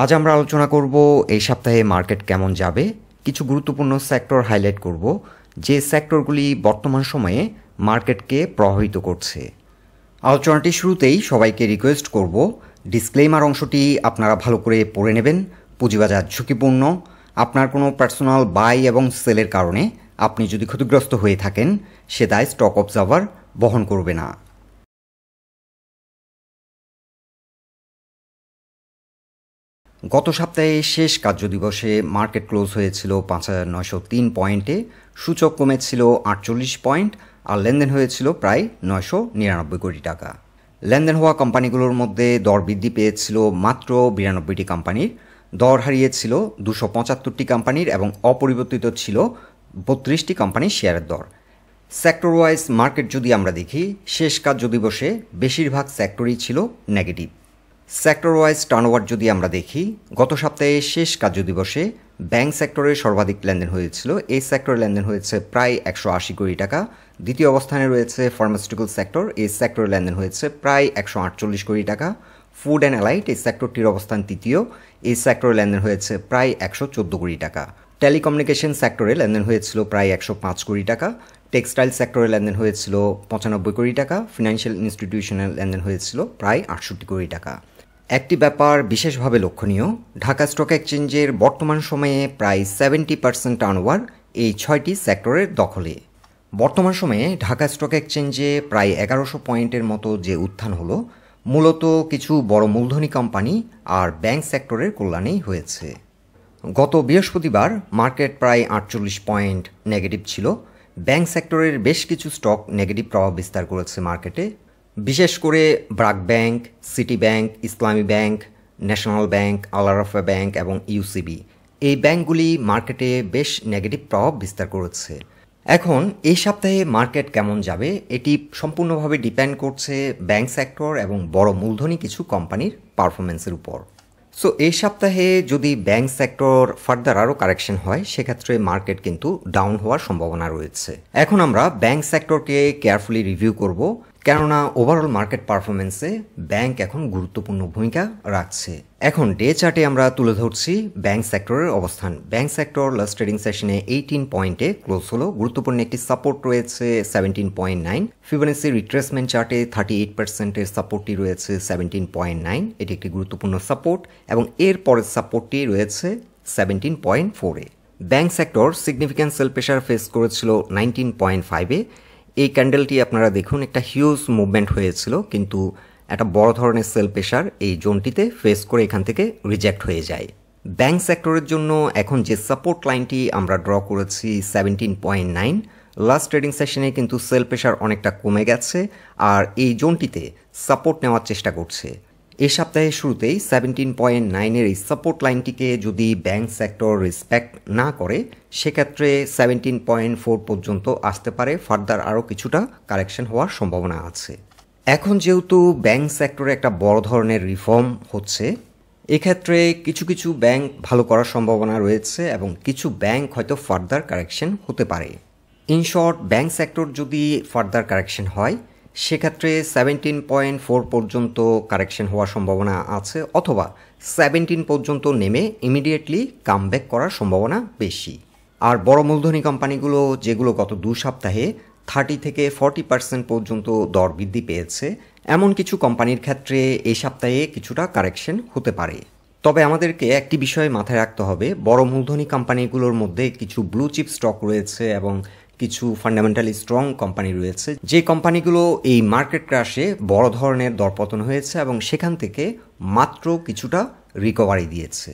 আজ আমরা আলোচনা করব এই সপ্তাহে মার্কেট কেমন যাবে। কিছু গুরুত্বপূর্ণ সেক্টর হাইলাইট করব, যে সেক্টরগুলি বর্তমান সময়ে মার্কেটকে প্রভাবিত করছে। আলোচনাটি শুরুতেই সবাইকে রিকোয়েস্ট করব, ডিসক্লেইমার অংশটি আপনারা ভালো করে পড়ে নেবেন। পুঁজিবাজার ঝুঁকিপূর্ণ। আপনার কোনো পার্সোনাল বাই এবং সেলের কারণে আপনি যদি ক্ষতিগ্রস্ত হয়ে থাকেন, সে দায় স্টক অবজার্ভার বহন করবে না। গত সপ্তাহে শেষ কার্যদিবসে মার্কেট ক্লোজ হয়েছিল ৫,৯০৩ পয়েন্টে, সূচক কমেছিল ৪৮ পয়েন্ট আর লেনদেন হয়েছিল প্রায় ৯৯৯ কোটি টাকা। লেনদেন হওয়া কোম্পানিগুলোর মধ্যে দর বৃদ্ধি পেয়েছিল মাত্র ৯২টি কোম্পানির, দর হারিয়েছিল ২৭৫টি কোম্পানির এবং অপরিবর্তিত ছিল ৩২টি কোম্পানির শেয়ারের দর। সেক্টর ওয়াইজ মার্কেট যদি আমরা দেখি, শেষ কার্যদিবসে বেশিরভাগ সেক্টরই ছিল নেগেটিভ। সেক্টর ওয়াইজ টার্নওভার যদি আমরা দেখি, গত সপ্তাহে শেষ কার্যদিবসে ব্যাংক সেক্টরে সর্বাধিক লেনদেন হয়েছিল। এই সেক্টরে লেনদেন হয়েছে প্রায় ১৮০ কোটি টাকা। দ্বিতীয় অবস্থানে রয়েছে ফার্মাসিউটিক্যাল সেক্টর, এই সেক্টরে লেনদেন হয়েছে প্রায় ১৪৮ কোটি টাকা। ফুড অ্যান্ড অ্যালাইড, এই সেক্টরটির অবস্থান তৃতীয়, এই সেক্টরে লেনদেন হয়েছে প্রায় ১১৪ কোটি টাকা। টেলিকমিউনিকেশন সেক্টরে লেনদেন হয়েছিল প্রায় ১০৫ কোটি টাকা। টেক্সটাইল সেক্টরে লেনদেন হয়েছিল ৯৫ কোটি টাকা। ফিনান্সিয়াল ইনস্টিটিউশনের লেনদেন হয়েছিল প্রায় ৬৮ কোটি টাকা। একটি ব্যাপার বিশেষভাবে লক্ষণীয়, ঢাকা স্টক এক্সচেঞ্জের বর্তমান সময়ে প্রায় 70% টার্নওভার এই ৬টি সেক্টরের দখলে। বর্তমান সময়ে ঢাকা স্টক এক্সচেঞ্জে প্রায় ১১০০ পয়েন্টের মতো যে উত্থান হলো, মূলত কিছু বড় মূলধনী কোম্পানি আর ব্যাংক সেক্টরের কল্যাণেই হয়েছে। গত বৃহস্পতিবার মার্কেট প্রায় ৪৮ পয়েন্ট নেগেটিভ ছিল। ব্যাংক সেক্টরের বেশ কিছু স্টক নেগেটিভ প্রভাব বিস্তার করেছে মার্কেটে, বিশেষ করে ব্রাক ব্যাংক, সিটি ব্যাংক, ইসলামী ব্যাংক, ন্যাশনাল ব্যাংক, আল আরাফা ব্যাংক এবং ইউসিবি। এই ব্যাংকগুলি মার্কেটে বেশ নেগেটিভ প্রভাব বিস্তার করেছে। এখন এই সপ্তাহে মার্কেট কেমন যাবে এটি সম্পূর্ণভাবে ডিপেন্ড করছে ব্যাংক সেক্টর এবং বড় মূলধনী কিছু কোম্পানির পারফরমেন্সের উপর। সো এই সপ্তাহে যদি ব্যাংক সেক্টর ফার্দার আরও কারেকশন হয়, সেক্ষেত্রে মার্কেট কিন্তু ডাউন হওয়ার সম্ভাবনা রয়েছে। এখন আমরা ব্যাংক সেক্টরকে কেয়ারফুলি রিভিউ করব, কেননা ওভারঅল মার্কেট পারফরমেন্সে ব্যাংক এখন গুরুত্বপূর্ণ ভূমিকা রাখছে। এখন ডে চার্টে আমরা তুলে ধরছি ব্যাংক সেক্টরের অবস্থান। ব্যাংক সেক্টর লাস্ট ট্রেডিং সেশনে 18 পয়েন্টে ক্লোজ হলো। গুরুত্বপূর্ণ একটি সাপোর্ট রয়েছে 17.9। ফিবোনাচি রিট্রেসমেন্ট চার্টে 38%-এর সাপোর্টটি রয়েছে 17.9, এটি একটি গুরুত্বপূর্ণ সাপোর্ট এবং এর পরের সাপোর্টটি রয়েছে 17.4-এ। Bank sector significant sell pressure face করেছিল 19.5-এ। এই ক্যান্ডেলটি আপনারা দেখুন, একটা হিউজ মুভমেন্ট হয়েছিল, কিন্তু একটা বড় ধরনের সেল প্রেশার এই জোনটিতে ফেস করে এখান থেকে রিজেক্ট হয়ে যায়। ব্যাংক সেক্টরের জন্য এখন যে সাপোর্ট লাইনটি আমরা ড্র করেছি 17.9, লাস্ট ট্রেডিং সেশনে কিন্তু সেল প্রেশার অনেকটা কমে গেছে আর এই জোনটিতে সাপোর্ট নেওয়ার চেষ্টা করছে। এই সপ্তাহের শুরুতেই 17.9-এর এই সাপোর্ট লাইনটিকে যদি ব্যাংক সেক্টর রেসপেক্ট না করে, সেক্ষেত্রে 17.4 পর্যন্ত আসতে পারে। ফার্দার আরও কিছুটা কারেকশন হওয়ার সম্ভাবনা আছে। এখন যেহেতু ব্যাংক সেক্টরে একটা বড় ধরনের রিফর্ম হচ্ছে, এক্ষেত্রে কিছু কিছু ব্যাংক ভালো করার সম্ভাবনা রয়েছে এবং কিছু ব্যাংক হয়তো ফার্দার কারেকশন হতে পারে। ইন শর্ট, ব্যাংক সেক্টর যদি ফার্দার কারেকশন হয়, সেক্ষেত্রে 17.4 পর্যন্ত কারেকশন হওয়ার সম্ভাবনা আছে, অথবা 17 পর্যন্ত নেমে ইমিডিয়েটলি কামব্যাক করার সম্ভাবনা বেশি। আর বড় মূলধনী কোম্পানিগুলো যেগুলো গত 2 সপ্তাহে 30 থেকে 40% পর্যন্ত দর বৃদ্ধি পেয়েছে, এমন কিছু কোম্পানির ক্ষেত্রে এই সপ্তাহে কিছুটা কারেকশন হতে পারে। তবে আমাদেরকে একটি বিষয় মাথায় রাখতে হবে, বড় মূলধনী কোম্পানিগুলোর মধ্যে কিছু ব্লু চিপ স্টক রয়েছে এবং কিছু ফান্ডামেন্টালি স্ট্রং কোম্পানি রয়েছে, যে কোম্পানিগুলো এই মার্কেট ক্র্যাশে বড় ধরনের দরপতন হয়েছে এবং সেখান থেকে মাত্র কিছুটা রিকভারি দিয়েছে।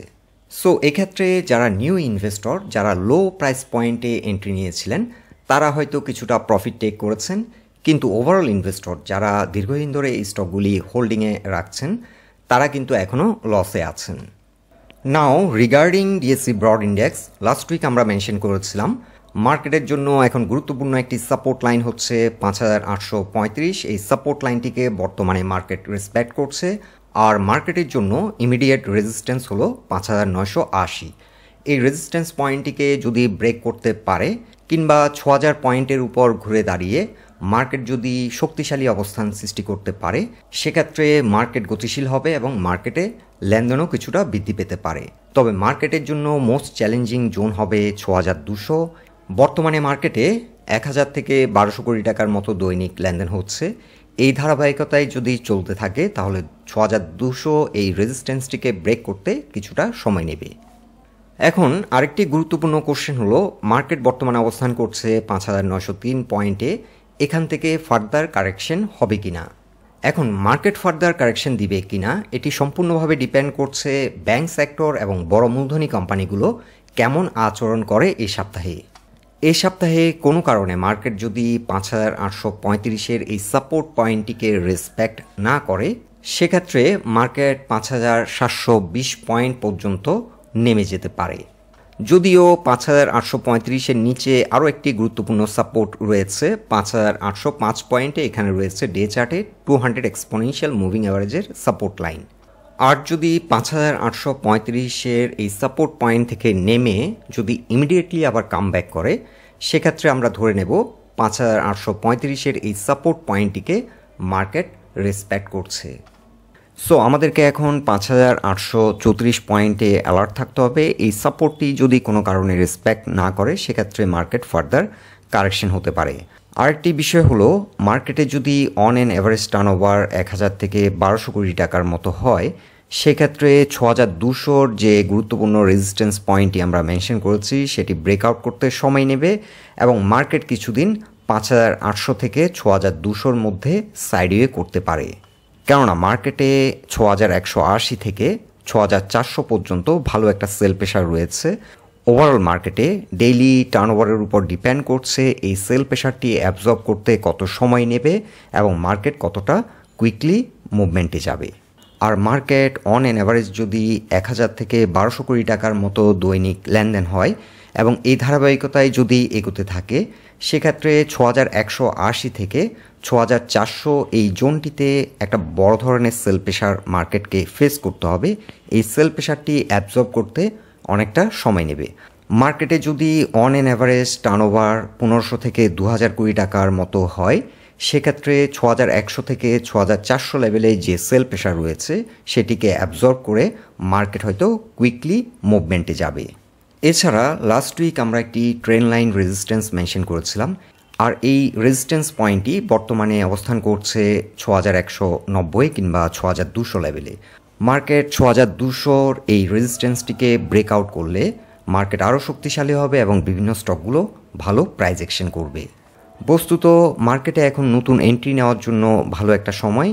সো এক্ষেত্রে যারা নিউ ইনভেস্টর, যারা লো প্রাইস পয়েন্টে এন্ট্রি নিয়েছিলেন, তারা হয়তো কিছুটা প্রফিট টেক করেছেন, কিন্তু ওভারঅল ইনভেস্টর যারা দীর্ঘদিন ধরে এই স্টকগুলি হোল্ডিংয়ে রাখছেন, তারা কিন্তু এখনও লসে আছেন। Now regarding DSC broad index, last week আমরা মেনশন করেছিলাম মার্কেটের জন্য এখন গুরুত্বপূর্ণ একটি সাপোর্ট লাইন হচ্ছে ৫,৮৩৫। এই সাপোর্ট লাইনটিকে বর্তমানে মার্কেট রেসপেক্ট করছে আর মার্কেটের জন্য ইমিডিয়েট রেজিস্ট্যান্স হলো ৫,৯৮০। এই রেজিস্ট্যান্স পয়েন্টটিকে যদি ব্রেক করতে পারে কিংবা ৬,০০০ পয়েন্টের উপর ঘুরে দাঁড়িয়ে মার্কেট যদি শক্তিশালী অবস্থান সৃষ্টি করতে পারে, সেক্ষেত্রে মার্কেট গতিশীল হবে এবং মার্কেটে লেনদেনও কিছুটা বৃদ্ধি পেতে পারে। তবে মার্কেটের জন্য মোস্ট চ্যালেঞ্জিং জোন হবে ৬,২০০। বর্তমানে মার্কেটে ১,০০০ থেকে ১,২০০ কোটি টাকার মতো দৈনিক লেনদেন হচ্ছে। এই ধারাবাহিকতায় যদি চলতে থাকে তাহলে ৬,২০০ এই রেজিস্ট্যান্সটিকে ব্রেক করতে কিছুটা সময় নেবে। এখন আরেকটি গুরুত্বপূর্ণ কোশ্চেন হলো, মার্কেট বর্তমানে অবস্থান করছে ৫,৯০৩ পয়েন্টে। এখান থেকে ফার্দার কারেকশন হবে কিনা। এখন মার্কেট ফার্দার কারেকশন দিবে কিনা এটি সম্পূর্ণভাবে ডিপেন্ড করছে ব্যাংক সেক্টর এবং বড় মূলধনী কোম্পানিগুলো কেমন আচরণ করে এই সপ্তাহে। এই সপ্তাহে কোনো কারণে মার্কেট যদি ৫,৮৩৫-এর এই সাপোর্ট পয়েন্টটিকে রেসপেক্ট না করে, সেক্ষেত্রে মার্কেট ৫,৭২০ পয়েন্ট পর্যন্ত নেমে যেতে পারে। যদিও ৫,৮৩৫-এর নিচে আরও একটি গুরুত্বপূর্ণ সাপোর্ট রয়েছে ৫,৮০৫ পয়েন্টে। এখানে রয়েছে ডে চার্টে 200 এক্সপোনেনশিয়াল মুভিং অ্যাভারেজের সাপোর্ট লাইন। আর যদি ৫,৮৩৫-এর এই সাপোর্ট পয়েন্ট থেকে নেমে যদি ইমিডিয়েটলি আবার কাম ব্যাক করে, সেক্ষেত্রে আমরা ধরে নেব ৫,৮৩৫-এর এই সাপোর্ট পয়েন্টটিকে মার্কেট রেসপেক্ট করছে। সো আমাদেরকে এখন ৫,৮৩৪ পয়েন্টে অ্যালার্ট থাকতে হবে। এই সাপোর্টটি যদি কোনো কারণে রেসপেক্ট না করে, সেক্ষেত্রে মার্কেট ফার্দার কারেকশন হতে পারে। আরেকটি বিষয় হলো, মার্কেটে যদি অন অ্যান অ্যাভারেজ টার্নওভার ১,০০০ থেকে ১,২০০ কোটি টাকার মতো হয়, সেক্ষেত্রে ৬,২০০-র যে গুরুত্বপূর্ণ রেজিস্ট্যান্স পয়েন্টটি আমরা মেনশন করেছি সেটি ব্রেকআউট করতে সময় নেবে এবং মার্কেট কিছুদিন ৫,৮০০ থেকে ৬,২০০-র মধ্যে সাইডওয়ে করতে পারে। কেননা মার্কেটে ৬,১৮০ থেকে ৬,৪০০ পর্যন্ত ভালো একটা সেল প্রেশার রয়েছে। ওভারঅল মার্কেটে ডেইলি টার্নওভারের উপর ডিপেন্ড করছে এই সেল প্রেশারটি অ্যাবজর্ব করতে কত সময় নেবে এবং মার্কেট কতটা কুইকলি মুভমেন্টে যাবে। আর মার্কেট অন অ্যান অ্যাভারেজ যদি ১,০০০ থেকে ১,২০০ কোটি টাকার মতো দৈনিক লেনদেন হয় এবং এই ধারাবাহিকতায় যদি এগোতে থাকে, সেক্ষেত্রে ৬,১৮০ থেকে ৬,৪০০ এই জোনটিতে একটা বড় ধরনের সেল প্রেশার মার্কেটকে ফেস করতে হবে। এই সেল প্রেশারটি অ্যাবজর্ব করতে অনেকটা সময় নেবে। মার্কেটে যদি অন অ্যান অ্যাভারেজ টার্নওভার ১৫০০ থেকে ২,০০০ কোটি টাকার মতো হয়, সেক্ষেত্রে ৬,১০০ থেকে ৬,৪০০ লেভেলে যে সেল প্রেশার রয়েছে সেটিকে অ্যাবজর্ব করে মার্কেট হয়তো কুইকলি মুভমেন্টে যাবে। এছাড়া লাস্ট উইক আমরা একটি ট্রেন্ড লাইন রেজিস্ট্যান্স মেনশন করেছিলাম, আর এই রেজিস্ট্যান্স পয়েন্টটি বর্তমানে অবস্থান করছে ৬,১৯০ কিংবা ৬,২০০ লেভেলে। মার্কেট ৬,২০০-র এই রেজিস্ট্যান্সটিকে ব্রেকআউট করলে মার্কেট আরও শক্তিশালী হবে এবং বিভিন্ন স্টকগুলো ভালো প্রাইস অ্যাকশন করবে। বস্তুত মার্কেটে এখন নতুন এন্ট্রি নেওয়ার জন্য ভালো একটা সময়।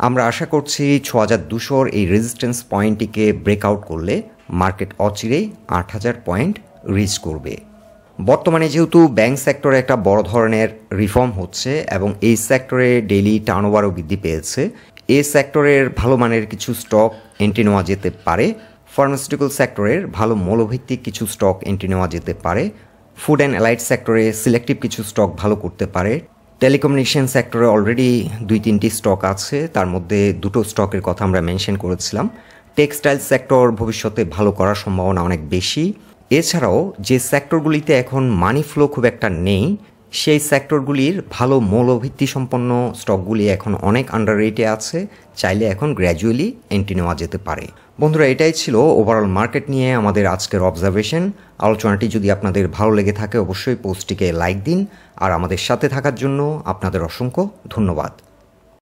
আমরা আশা করছি ৬,২০০-র এই রেজিস্ট্যান্স পয়েন্টটিকে ব্রেকআউট করলে মার্কেট অচিরেই ৮,০০০ পয়েন্ট রিচ করবে। বর্তমানে যেহেতু ব্যাংক সেক্টরে একটা বড় ধরনের রিফর্ম হচ্ছে এবং এই সেক্টরে ডেইলি টার্নওভারও বৃদ্ধি পেয়েছে, এই সেক্টরের ভালো মানের কিছু স্টক এন্ট্রি নেওয়া যেতে পারে। ফার্মাসিউটিক্যাল সেক্টরের ভালো মৌলভিত্তিক কিছু স্টক এন্ট্রি নেওয়া যেতে পারে। ফুড অ্যান্ড অ্যালাইড সেক্টরে সিলেক্টিভ কিছু স্টক ভালো করতে পারে। টেলিকমিউনিকেশন সেক্টরে অলরেডি ২-৩টি স্টক আছে, তার মধ্যে 2টো স্টকের কথা আমরা মেনশন করেছিলাম। টেক্সটাইল সেক্টর ভবিষ্যতে ভালো করার সম্ভাবনা অনেক বেশি। এছাড়াও যে সেক্টরগুলিতে এখন মানি ফ্লো খুব একটা নেই, সেই সেক্টরগুলির ভালো মৌলভিত্তি সম্পন্ন স্টকগুলি এখন অনেক আন্ডার রেটে আছে, চাইলে এখন গ্র্যাজুয়ালি এন্ট্রি নেওয়া যেতে পারে। বন্ধুরা, এটাই ছিল ওভারঅল মার্কেট নিয়ে আমাদের আজকের অবজারভেশন। আলোচনাটি যদি আপনাদের ভালো লেগে থাকে অবশ্যই পোস্টটিকে লাইক দিন, আর আমাদের সাথে থাকার জন্য আপনাদের অসংখ্য ধন্যবাদ।